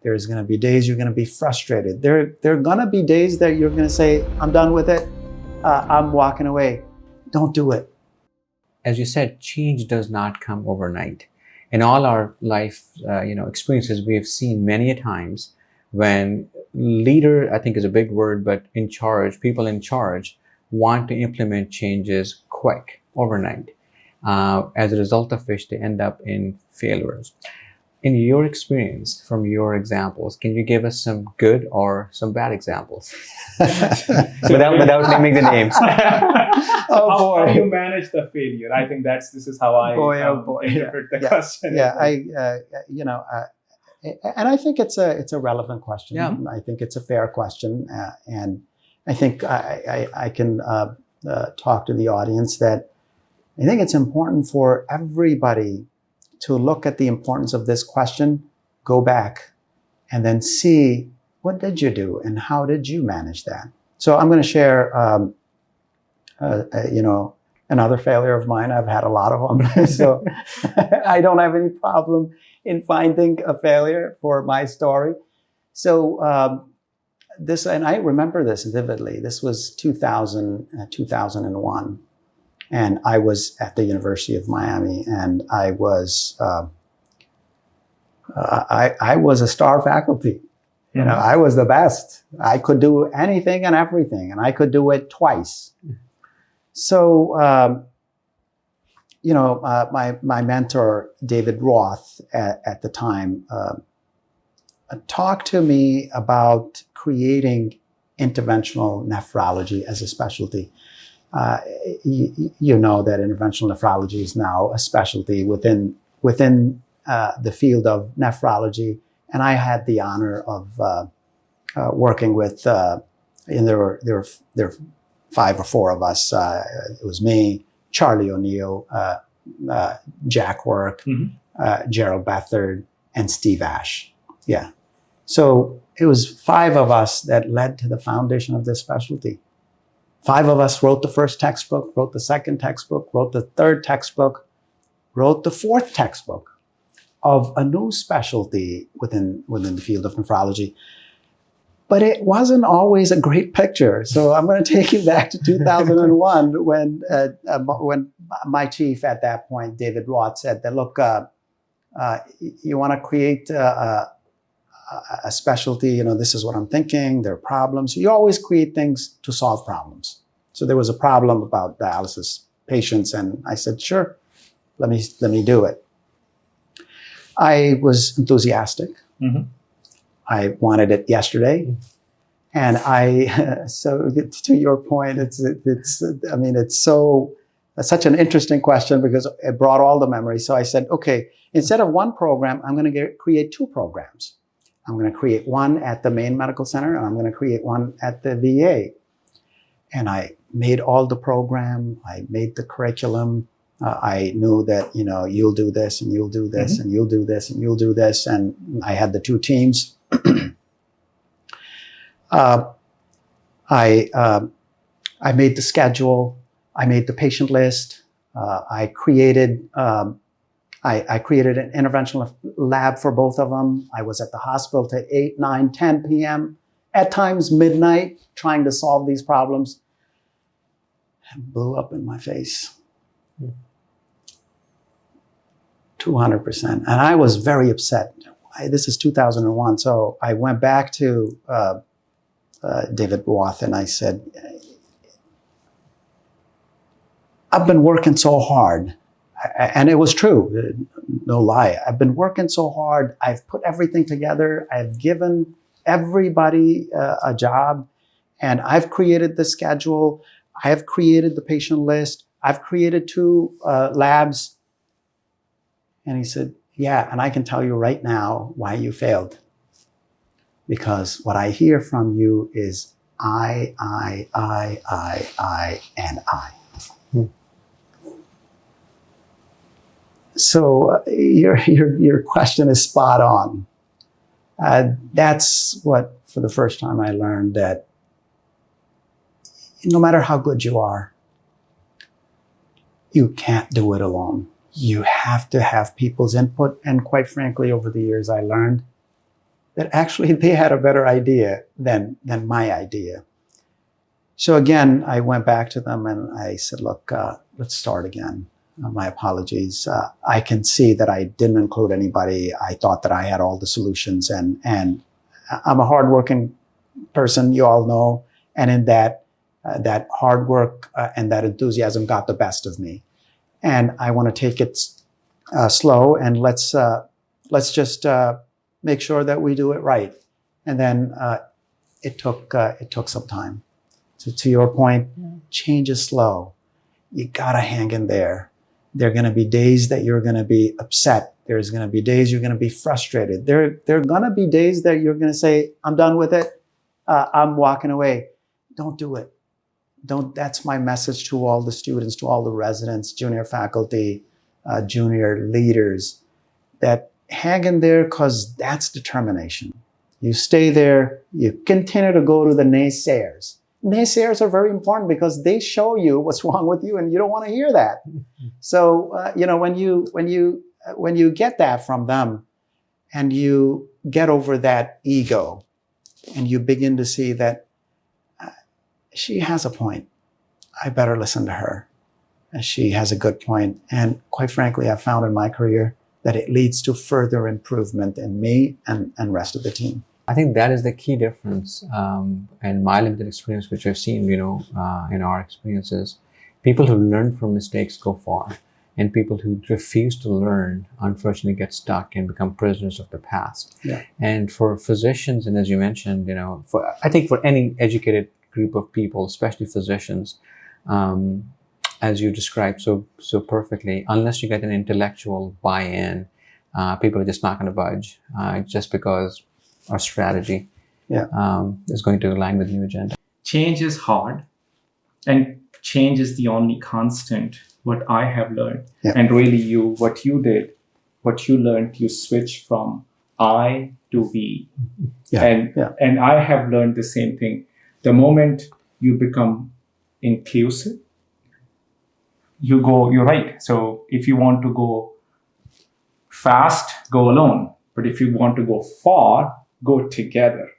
There's going to be days you're going to be frustrated. There are going to be days that you're going to say, I'm done with it. I'm walking away. Don't do it. As you said, change does not come overnight. In all our life, experiences, we have seen many a times when leader, I think is a big word, but in charge, people in charge want to implement changes quick, overnight, as a result of which they end up in failures. In your experience, from your examples, can you give us some good or some bad examples? without naming the names. How you manage the failure? I think this is how I interpret the question. And I think it's a relevant question. Yeah. I think it's a fair question, and I think I can talk to the audience that I think it's important for everybody to look at the importance of this question, go back, and then see what did you do and how did you manage that. So I'm going to share, another failure of mine. I've had a lot of them, so I don't have any problem in finding a failure for my story. So and I remember this vividly. This was 2001. And I was at the University of Miami, and I was a star faculty. I was the best. I could do anything and everything, and I could do it twice. So, my mentor, David Roth, at the time, talked to me about creating interventional nephrology as a specialty. You know that interventional nephrology is now a specialty within the field of nephrology, and I had the honor of working with. And there were 5 or 4 of us. It was me, Charlie O'Neill, Jack Work, Gerald Bethard, and Steve Ash. Yeah, so it was 5 of us that led to the foundation of this specialty. 5 of us wrote the first textbook, wrote the second textbook, wrote the third textbook, wrote the 4th textbook of a new specialty within the field of nephrology. But it wasn't always a great picture. So I'm going to take you back to 2001 when my chief at that point, David Roth, said that, look, you want to create a specialty, this is what I'm thinking, there are problems. You always create things to solve problems. So there was a problem about dialysis patients, and I said, sure, let me do it. I was enthusiastic. Mm-hmm. I wanted it yesterday. And so to your point, it's such an interesting question because it brought all the memories. So I said, okay, instead of 1 program, I'm going to create 2 programs. I'm going to create 1 at the main medical center, and I'm going to create 1 at the VA. And I made all the program. I made the curriculum. I knew that, you'll do this, and you'll do this, and you'll do this, and you'll do this. And I had the 2 teams. I made the schedule. I made the patient list. I created an interventional lab for both of them. I was at the hospital till 8, 9, 10 p.m., at times midnight, trying to solve these problems. It blew up in my face. 200%. And I was very upset. This is 2001. So I went back to David Roth and I said, I've been working so hard. And it was true, no lie. I've been working so hard. I've put everything together. I've given everybody a job, and I've created the schedule. I have created the patient list. I've created 2 labs. And he said, yeah, and I can tell you right now why you failed. Because what I hear from you is I, and I. So your question is spot on. That's what, for the first time, I learned that no matter how good you are, you can't do it alone. You have to have people's input. And quite frankly, over the years, I learned that actually they had a better idea than my idea. So again, I went back to them and I said, look, let's start again. My apologies. I can see that I didn't include anybody. I thought that I had all the solutions, and I'm a hardworking person, you all know, and in that hard work and that enthusiasm got the best of me. And I want to take it slow, and let's just make sure that we do it right. And then it took some time. To your point, change is slow. You gotta hang in there. There are going to be days that you're going to be upset. There's going to be days you're going to be frustrated. There are going to be days that you're going to say, I'm done with it. I'm walking away. Don't do it. That's my message to all the students, to all the residents, junior faculty, junior leaders, that hang in there, because that's determination. You stay there. You continue to go to the naysayers. Naysayers are very important because they show you what's wrong with you, and you don't want to hear that. So when you get that from them, and you get over that ego, and you begin to see that she has a point, I better listen to her. And she has a good point. And quite frankly, I've found in my career that it leads to further improvement in me and rest of the team. I think that is the key difference in my limited experience, which I've seen, in our experiences. People who learn from mistakes go far, and people who refuse to learn, unfortunately, get stuck and become prisoners of the past. Yeah. And for physicians, and as you mentioned, I think for any educated group of people, especially physicians, as you described so perfectly, unless you get an intellectual buy-in, people are just not going to budge, just because our strategy is going to align with new agenda. Change is hard, and change is the only constant. What I have learned, and really what you did, what you learned, you switched from I to we, and I have learned the same thing. The moment you become inclusive, you're right. So if you want to go fast, go alone. But if you want to go far, go together.